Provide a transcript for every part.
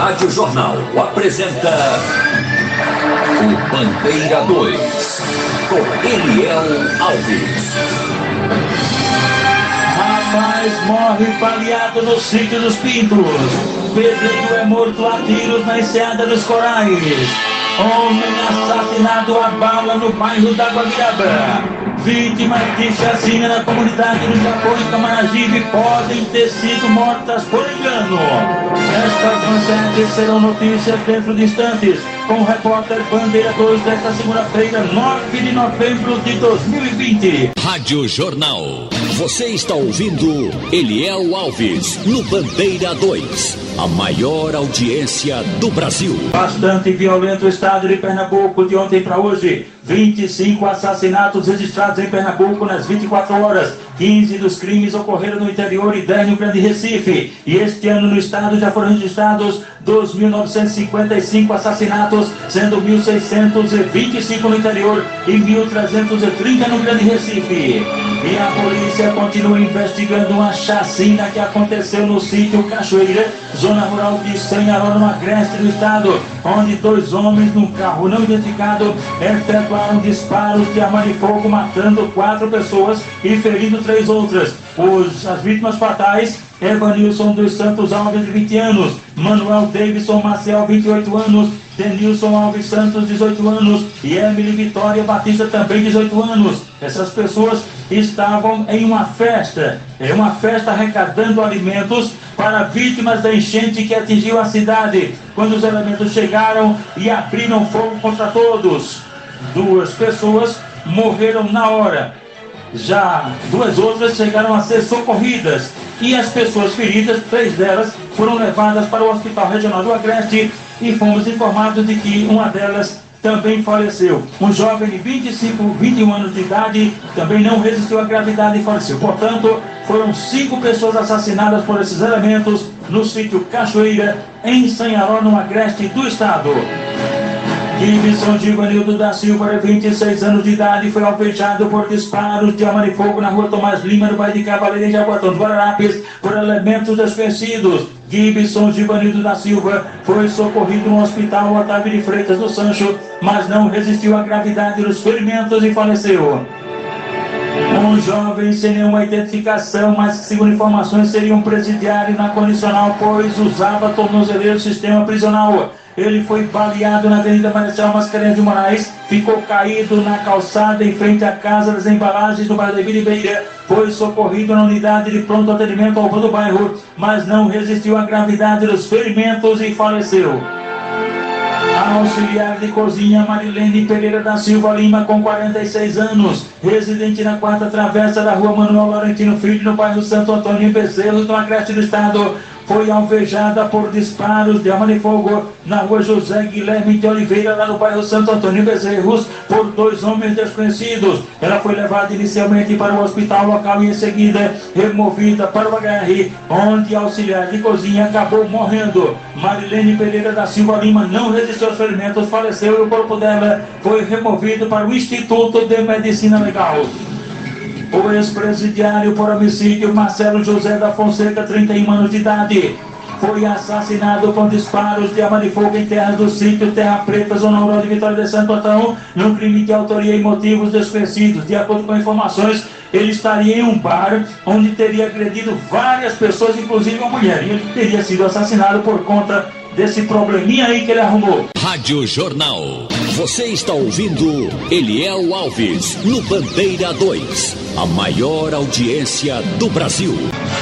Rádio Jornal apresenta o Bandeira 2, com Eliel Alves. Rapaz morre baleado no sítio dos Pintos. Pedreiro é morto a tiros na Enseada dos Corais. Homem assassinado a bala no bairro da Guabiaba. Vítimas de chacina na comunidade do Japão e Camaragibe podem ter sido mortas por engano. Estas manchetes serão notícias dentro de instantes, com o repórter Bandeira 2 desta segunda-feira, 9 de novembro de 2020. Rádio Jornal. Você está ouvindo Eliel Alves no Bandeira 2, a maior audiência do Brasil. Bastante violento o estado de Pernambuco de ontem para hoje. 25 assassinatos registrados em Pernambuco nas 24 horas. 15 dos crimes ocorreram no interior e 10 no Grande Recife. E este ano no estado já foram registrados 2.955 assassinatos, sendo 1.625 no interior e 1.330 no Grande Recife. E a polícia continua investigando uma chacina que aconteceu no sítio Cachoeira, zona rural de Sanharó, no agreste do estado, onde 2 homens num carro não identificado efetuaram disparos de arma de fogo, matando 4 pessoas e ferindo 3 outras. As vítimas fatais: Evanilson dos Santos Alves, de 20 anos, Manuel Davidson Maciel, 28 anos, Denilson Alves Santos, 18 anos, e Emily Vitória Batista, também 18 anos. Essas pessoas estavam em uma festa arrecadando alimentos para vítimas da enchente que atingiu a cidade, quando os elementos chegaram e abriram fogo contra todos. 2 pessoas morreram na hora. Já 2 outras chegaram a ser socorridas, e as pessoas feridas, 3 delas, foram levadas para o Hospital Regional do Agreste, e fomos informados de que uma delas também faleceu. Um jovem de 21 anos de idade também não resistiu à gravidade e faleceu. Portanto, foram 5 pessoas assassinadas por esses elementos no sítio Cachoeira, em Sanharó, no Agreste do estado. Gibson Givanildo da Silva, de 26 anos de idade, foi alvejado por disparos de arma de fogo na rua Tomás Lima, no bairro de Cavaleiro, em Jaboatão dos Guararapes, por elementos desconhecidos. Gibson Givanildo da Silva foi socorrido no hospital Otávio de Freitas do Sancho, mas não resistiu à gravidade dos ferimentos e faleceu. Um jovem sem nenhuma identificação, mas que, segundo informações, seria um presidiário na condicional, pois usava tornozeleiro do sistema prisional. Ele foi baleado na Avenida Marechal Mascarenhas de Moraes, ficou caído na calçada em frente à Casa das Embalagens do bairro da Ibiribeira, foi socorrido na unidade de pronto atendimento ao do bairro, mas não resistiu à gravidade dos ferimentos e faleceu. A auxiliar de cozinha Marilene Pereira da Silva Lima, com 46 anos, residente na 4ª travessa da rua Manuel Laurentino Filho, no bairro Santo Antônio, em Bezerros, no Agreste do estado, foi alvejada por disparos de arma de fogo na rua José Guilherme de Oliveira, lá no bairro Santo Antônio, em Bezerros, por 2 homens desconhecidos. Ela foi levada inicialmente para o hospital local e em seguida removida para o HR, onde a auxiliar de cozinha acabou morrendo. Marilene Pereira da Silva Lima não resistiu aos ferimentos, faleceu, e o corpo dela foi removido para o Instituto de Medicina Legal. O ex-presidiário por homicídio Marcelo José da Fonseca, 31 anos de idade, foi assassinado com disparos de arma de fogo em terras do sítio Terra Preta, zona rural de Vitória de Santo Antão, num crime de autoria e motivos desconhecidos. De acordo com informações, ele estaria em um bar onde teria agredido várias pessoas, inclusive uma mulher, e ele teria sido assassinado por conta desse probleminha aí que ele arrumou. Rádio Jornal. Você está ouvindo Eliel Alves no Bandeira 2, a maior audiência do Brasil.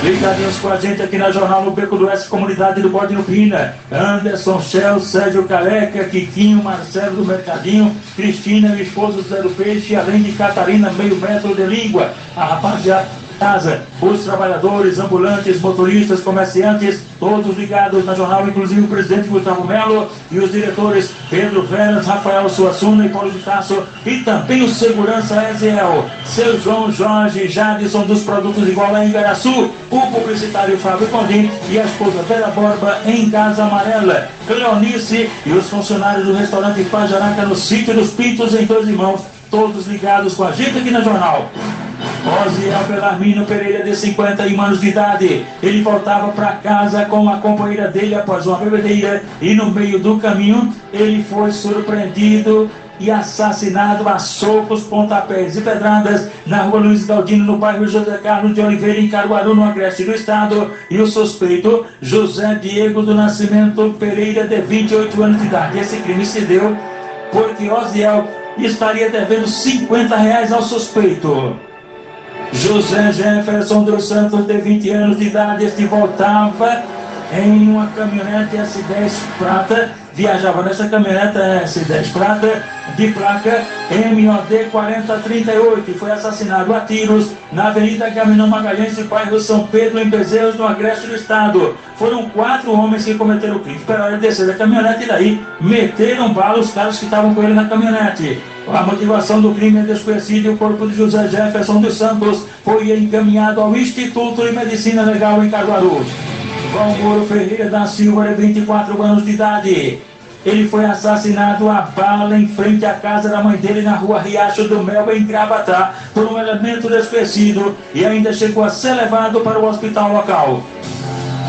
Ligadinhos com a gente aqui na Jornal, no Beco do Oeste, comunidade do Bode no Pina. Anderson, Shell, Sérgio Careca, Quiquinho, Marcelo do Mercadinho, Cristina, o esposo do Zé do Peixe, além de Catarina, meio metro de língua. A rapaziada casa, os trabalhadores, ambulantes, motoristas, comerciantes, todos ligados na Jornal, inclusive o presidente Gustavo Melo e os diretores Pedro Veras, Rafael Suassuna e Paulo de Tasso, e também o segurança Eziel, seu João Jorge Jadson dos Produtos Iguala em Igaraçu, o publicitário Fábio Condim e a esposa Vera Borba em Casa Amarela, Cleonice e os funcionários do restaurante Pajaraca no sítio dos Pintos, em Dois Irmãos, todos ligados com a gente aqui na Jornal. Osiel Belarmino Pereira, de 51 anos de idade. Ele voltava para casa com a companheira dele após uma bebedeira e no meio do caminho ele foi surpreendido e assassinado a socos, pontapés e pedradas na rua Luiz Galdino, no bairro José Carlos de Oliveira, em Caruaru, no agreste do estado. E o suspeito, José Diego do Nascimento Pereira, de 28 anos de idade. Esse crime se deu porque Osiel estaria devendo R$50 ao suspeito. José Jefferson dos Santos, de 20 anos de idade, este voltava em uma caminhonete S10 prata, viajava nessa caminhonete S10 prata de placa MOD 4038 e foi assassinado a tiros na Avenida Caminhão Magalhães, bairro São Pedro, em Bezerros, no agreste do estado. Foram 4 homens que cometeram o crime. Esperaram ele descer da caminhonete e daí meteram bala os caras que estavam com ele na caminhonete. A motivação do crime é desconhecida e o corpo de José Jefferson dos Santos foi encaminhado ao Instituto de Medicina Legal em Caruaru. Valmoro Ferreira da Silva, de 24 anos de idade. Ele foi assassinado a bala em frente à casa da mãe dele na rua Riacho do Mel, em Gravatá, por um elemento desconhecido e ainda chegou a ser levado para o hospital local.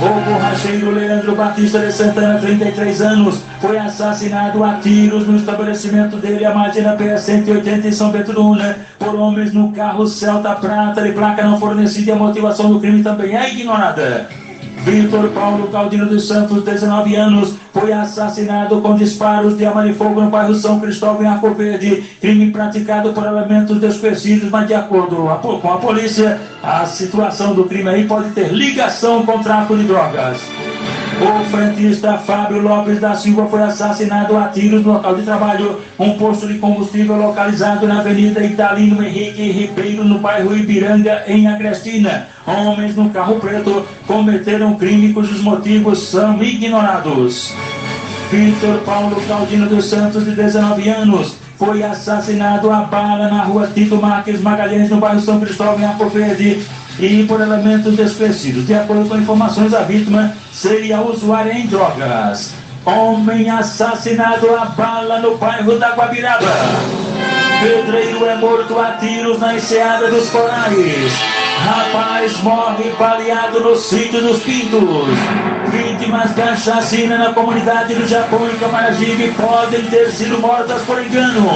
O borracheiro Leandro Batista de Santana, 33 anos, foi assassinado a tiros no estabelecimento dele, à margem da PS-180 em São Pedro do Una, por homens no carro Celta Prata de placa não fornecida, e a motivação do crime também é ignorada. Vitor Paulo Caldino dos Santos, 19 anos, foi assassinado com disparos de arma de fogo no bairro São Cristóvão, em Arco Verde. Crime praticado por elementos desconhecidos, mas de acordo com a polícia, a situação do crime aí pode ter ligação com o tráfico de drogas. O frentista Fábio Lopes da Silva foi assassinado a tiros no local de trabalho, um posto de combustível localizado na Avenida Italino Henrique Ribeiro, no bairro Ibiranga, em Agrestina. Homens no carro preto cometeram crime cujos motivos são ignorados. Vitor Paulo Caldino dos Santos, de 19 anos, foi assassinado a bala na rua Tito Marques Magalhães, no bairro São Cristóvão, em Arco Verde, e por elementos desconhecidos. De acordo com informações, a vítima seria usuária em drogas. Homem assassinado a bala no bairro da Guabiraba. Pedreiro é morto a tiros na Enseada dos Corais. Rapaz morre baleado no sítio dos Pintos. Vítimas da chacina na comunidade do Japão, em Camaragibe, podem ter sido mortas por engano.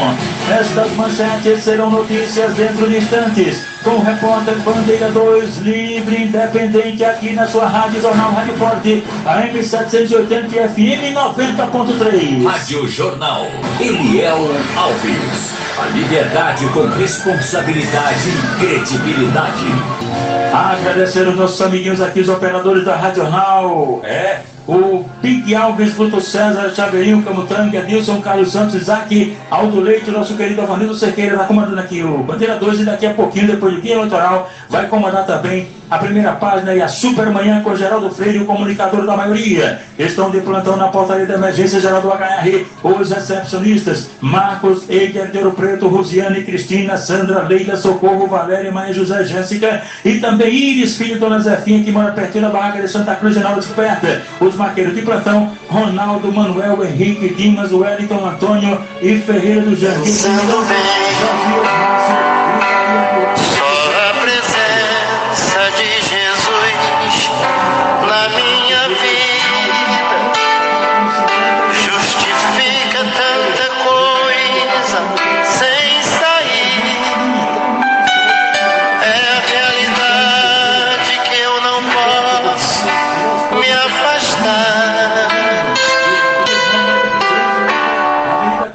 Estas manchetes serão notícias dentro de instantes, com o repórter Bandeira 2, livre, independente, aqui na sua Rádio Jornal Rádio Forte, AM 780 e FM 90.3. Rádio Jornal Eliel Alves. A liberdade com responsabilidade e credibilidade. Agradecer os nossos amiguinhos aqui, os operadores da Rádio Jornal. O Pig Alves, Bruto César, Chaveirinho, Camutanga, Adilson, Carlos Santos, Isaac, Aldo Leite, nosso querido Avanildo Cerqueira, está comandando aqui o Bandeira 2, e daqui a pouquinho, depois do dia eleitoral, vai comandar também a primeira página e a Supermanhã com Geraldo Freire, o comunicador da maioria. Estão de plantão na portaria da emergência geral do HR, os recepcionistas Marcos, Eider de Ouro Preto, Rosiane, Cristina, Sandra, Leila, Socorro, Valéria, Maria José, Jéssica, e também Iris, filho de Dona Zefinha, que mora pertinho da barraca de Santa Cruz, General Descoberta. Os maqueiros de plantão, Ronaldo, Manuel, Henrique, Dimas, Wellington, Antônio e Ferreira do Jardim.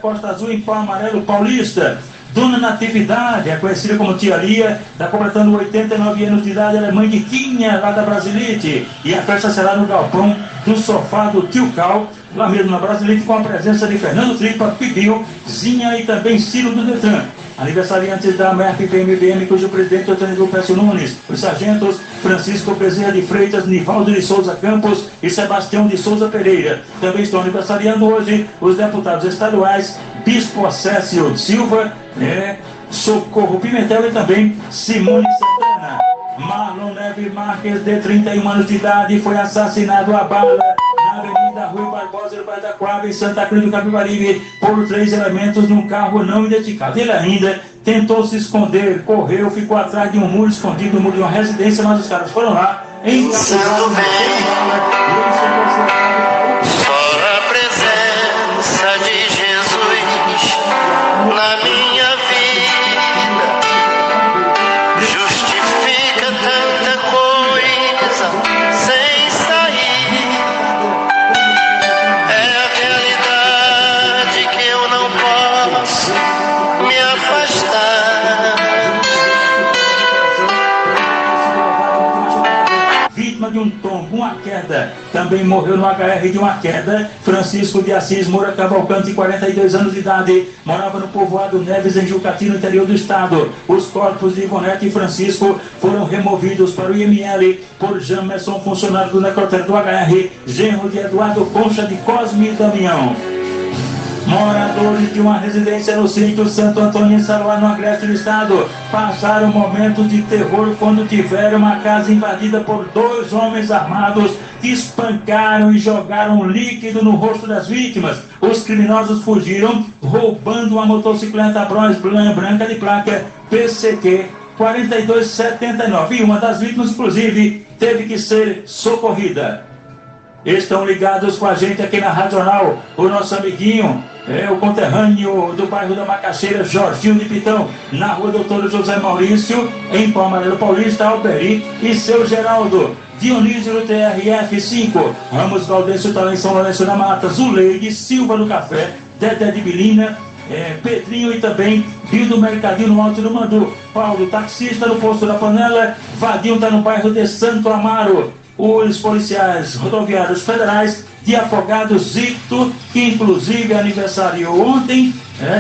Costa Azul, em Pau Amarelo Paulista. Dona Natividade, é conhecida como Tia Lia, está completando 89 anos de idade. Ela é mãe de Quinha, lá da Brasilite, e a festa será no galpão do sofá do Tio Cal, lá mesmo na Brasilite, com a presença de Fernando Tripa, Pibil, Zinha e também Ciro do Detran. Aniversariantes da MERP PMBM, cujo presidente é o tenente Lúcio Nunes, os sargentos Francisco Bezerra de Freitas, Nivaldo de Souza Campos e Sebastião de Souza Pereira. Também estão aniversariando hoje os deputados estaduais Bispo Acécio Silva, Socorro Pimentel e também Simone Santana. Marlon Neves Marques, de 31 anos de idade, foi assassinado a bala na Avenida Avenida Rui Barbosa, no bairro da Coab, em Santa Cruz do Capibaribe, por 3 elementos de um carro não identificado. Ele ainda tentou se esconder, correu, ficou atrás de um muro escondido, no muro de uma residência, mas os caras foram lá, encapuzados na só a presença de Jesus na minha vida justifica tanta coisa sem sair. É a realidade que eu não posso me afastar. Vítima de um tombo, uma queda, também morreu no HR de uma queda. Francisco de Assis Moura Cavalcante, 42 anos de idade, morava no povoado Neves, em Jucati, no interior do estado. Os corpos de Ivonete e Francisco foram removidos para o IML por Jamerson, funcionário do necrotério do HR, genro de Eduardo Concha de Cosme e Damião. Moradores de uma residência no sítio Santo Antônio, em Saruá, no agreste do estado, passaram momentos de terror quando tiveram uma casa invadida por 2 homens armados que espancaram e jogaram líquido no rosto das vítimas. Os criminosos fugiram, roubando uma motocicleta Bronx branca de placa PCQ 4279. E uma das vítimas, inclusive, teve que ser socorrida. Estão ligados com a gente aqui na Rádio Jornal, o nosso amiguinho, o conterrâneo do bairro da Macaxeira, Jorginho de Pitão, na rua Doutor José Maurício, em Palmareiro Paulista, Alberi, e seu Geraldo, Dionísio do TRF5, Ramos Gaudêncio está lá em São Lourenço da Mata, Zuleide, Silva do Café, Dedé de Bilina, Pedrinho e também Rio do Mercadinho, no Alto do Mandu, Paulo, taxista no Posto da Panela, Vadinho está no bairro de Santo Amaro. Os policiais rodoviários federais de Afogados Zito, que inclusive aniversariou ontem,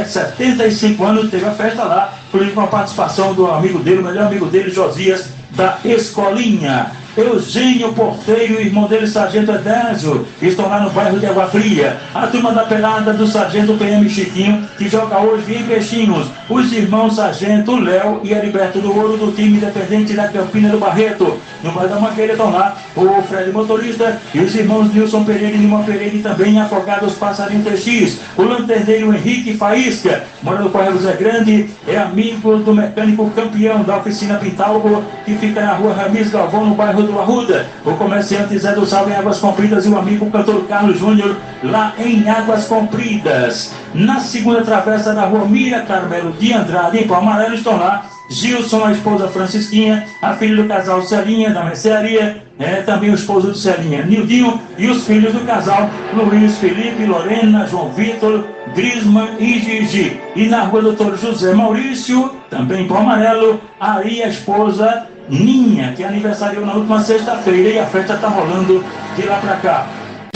75 anos, teve a festa lá, inclusive com a participação do amigo dele, o melhor amigo dele, Josias, da Escolinha. Eugênio Porteiro e irmão dele, Sargento Edésio, estão lá no bairro de Água Fria. A turma da pelada do Sargento PM Chiquinho, que joga hoje em Peixinhos. Os irmãos Sargento Léo e Heriberto do Ouro, do time independente da Campina do Barreto. No bairro da Mangueira estão lá o Fred Motorista e os irmãos Nilson Pereira e Lima Pereira, e também Afogados Passarinho TX. O lanterneiro Henrique Faísca, mora no bairro Zé Grande, é amigo do mecânico campeão da oficina Pintalgo, que fica na rua Ramis Galvão, no bairro do Arruda. O comerciante Zé do Salvo, em Águas Compridas, e o amigo cantor Carlos Júnior, lá em Águas Compridas. Na segunda travessa da rua Mira Carmelo de Andrade, em Palmareiro, estão lá Gilson, a esposa Francisquinha, a filha do casal Celinha, da mercearia, também o esposo do Celinha, Nildinho, e os filhos do casal Luiz, Felipe, Lorena, João Vitor, Grisman e Gigi. E na rua Doutor José Maurício, também em Palmarelo, aí a esposa Ninha, que aniversariou na última sexta-feira, e a festa está rolando de lá para cá.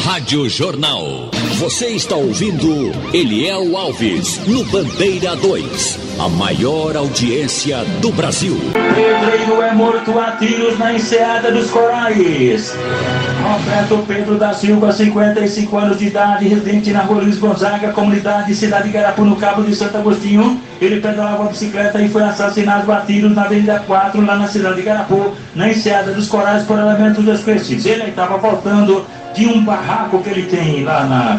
Rádio Jornal. Você está ouvindo Eliel Alves no Bandeira 2, a maior audiência do Brasil. Pedreiro é morto a tiros na Enseada dos Corais. Roberto Pedro da Silva, 55 anos de idade, residente na rua Luiz Gonzaga, comunidade Cidade de Garapu, no Cabo de Santo Agostinho. Ele pedalava a bicicleta e foi assassinado a tiros na Avenida 4, lá na cidade de Garapu, na Enseada dos Corais, por elementos desconhecidos. Ele estava voltando de um barraco que ele tem lá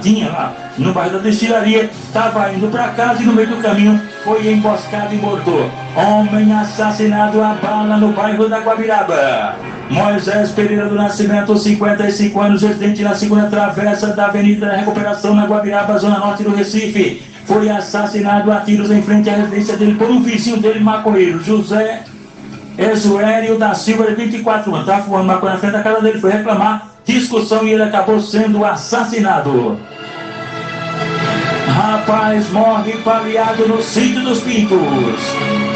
no bairro da Destilaria, estava indo para casa e no meio do caminho foi emboscado e morto. Homem assassinado a bala no bairro da Guabiraba. Moisés Pereira do Nascimento, 55 anos, residente na segunda travessa da Avenida da Recuperação, na Guabiraba, zona norte do Recife, foi assassinado a tiros em frente à residência dele por um vizinho dele, maconheiro, José Exuério da Silva, de 24 anos. Estava fumando maconha na frente da casa dele, foi reclamar, discussão, e ele acabou sendo assassinado. Rapaz morre baleado no Sítio dos Pintos.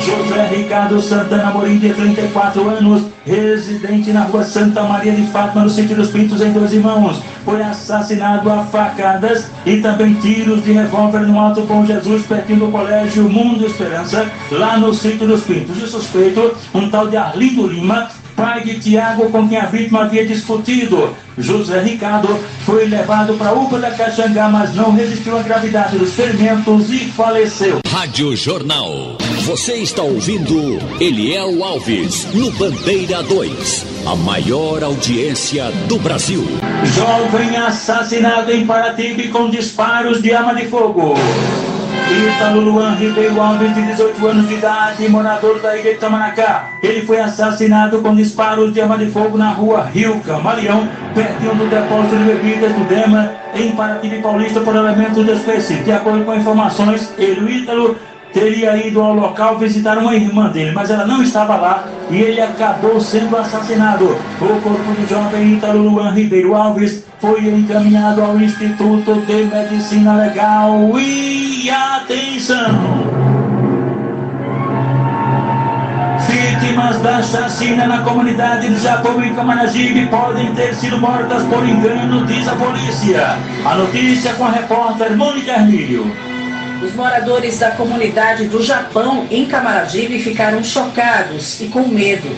José Ricardo Santana Morim, de 34 anos, residente na rua Santa Maria de Fátima, no Sítio dos Pintos, em Dois Irmãos, foi assassinado a facadas e também tiros de revólver no Alto Bom Jesus, pertinho do Colégio Mundo Esperança, lá no Sítio dos Pintos. O suspeito, um tal de Arlindo Lima, pai de Tiago, com quem a vítima havia discutido. José Ricardo foi levado para a UPA da Caxangá, mas não resistiu à gravidade dos ferimentos e faleceu. Rádio Jornal. Você está ouvindo Eliel Alves no Bandeira 2, a maior audiência do Brasil. Jovem assassinado em Paraty com disparos de arma de fogo. Ítalo Luan Ribeiro Alves, de 18 anos de idade, morador da ilha de Itamaracá. Ele foi assassinado com disparos de arma de fogo na rua Rio Camaleão, pertinho do depósito de bebidas do Dema, em Paraty Paulista, por elementos da espécie. De acordo com informações, o Ítalo teria ido ao local visitar uma irmã dele, mas ela não estava lá e ele acabou sendo assassinado. O corpo do jovem Ítalo Luan Ribeiro Alves foi encaminhado ao Instituto de Medicina Legal. E atenção! Vítimas da chacina na comunidade de Japão em Camaragibe podem ter sido mortas por engano, diz a polícia. A notícia com a repórter Mônica Hermílio. Os moradores da comunidade do Japão, em Camaragibe, ficaram chocados e com medo.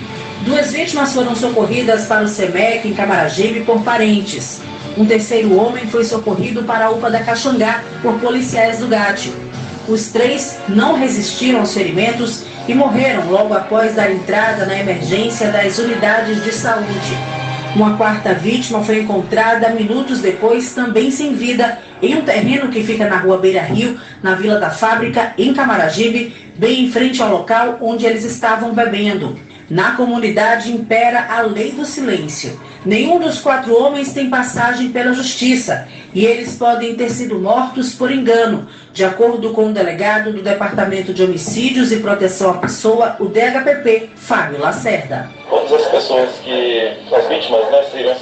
2 vítimas foram socorridas para o SEMEC, em Camaragibe, por parentes. Um terceiro homem foi socorrido para a UPA da Caxangá por policiais do GAT. Os 3 não resistiram aos ferimentos e morreram logo após dar entrada na emergência das unidades de saúde. Uma quarta vítima foi encontrada minutos depois, também sem vida, em um terreno que fica na rua Beira Rio, na Vila da Fábrica, em Camaragibe, bem em frente ao local onde eles estavam bebendo. Na comunidade impera a lei do silêncio. Nenhum dos 4 homens tem passagem pela justiça e eles podem ter sido mortos por engano, de acordo com o delegado do Departamento de Homicídios e Proteção à Pessoa, o DHPP, Fábio Lacerda. Todas as pessoas as vítimas, seriam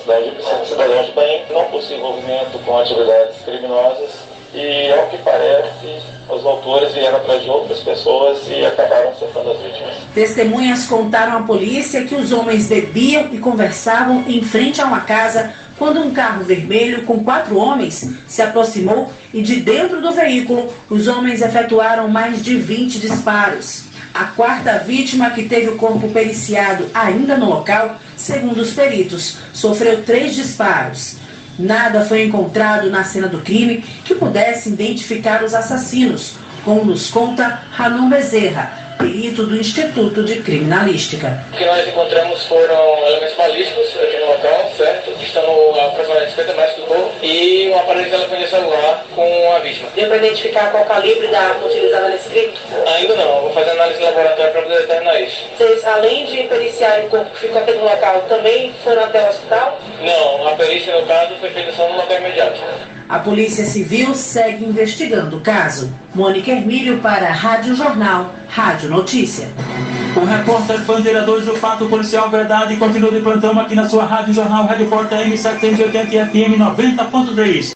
cidadãos de bem, não possuem envolvimento com atividades criminosas e, ao que parece, os autores vieram atrás de outras pessoas e acabaram sofrendo as vítimas. Testemunhas contaram à polícia que os homens bebiam e conversavam em frente a uma casa quando um carro vermelho com 4 homens se aproximou e de dentro do veículo os homens efetuaram mais de 20 disparos. A quarta vítima, que teve o corpo periciado ainda no local, segundo os peritos, sofreu 3 disparos. Nada foi encontrado na cena do crime que pudesse identificar os assassinos, como nos conta Ramon Bezerra, perito do Instituto de Criminalística. O que nós encontramos foram elementos balísticos aqui no local, certo? Que estão a aproximadamente 50 metros do corpo, e um aparelho de telefonia celular com a vítima. Deu para identificar qual calibre da arma utilizada nesse crime? Ainda não, vou fazer análise laboratória para poder determinar isso. Vocês, além de periciar o corpo que ficou aqui no local, também foram até o hospital? Não, a perícia no caso foi feita só no local imediato. A Polícia Civil segue investigando o caso. Mônica Hermílio para a Rádio Jornal, Rádio Notícia. O repórter Bandeira 2 do Fato Policial Verdade continua de plantão aqui na sua Rádio Jornal, Rádio Porta M780 FM 90.3.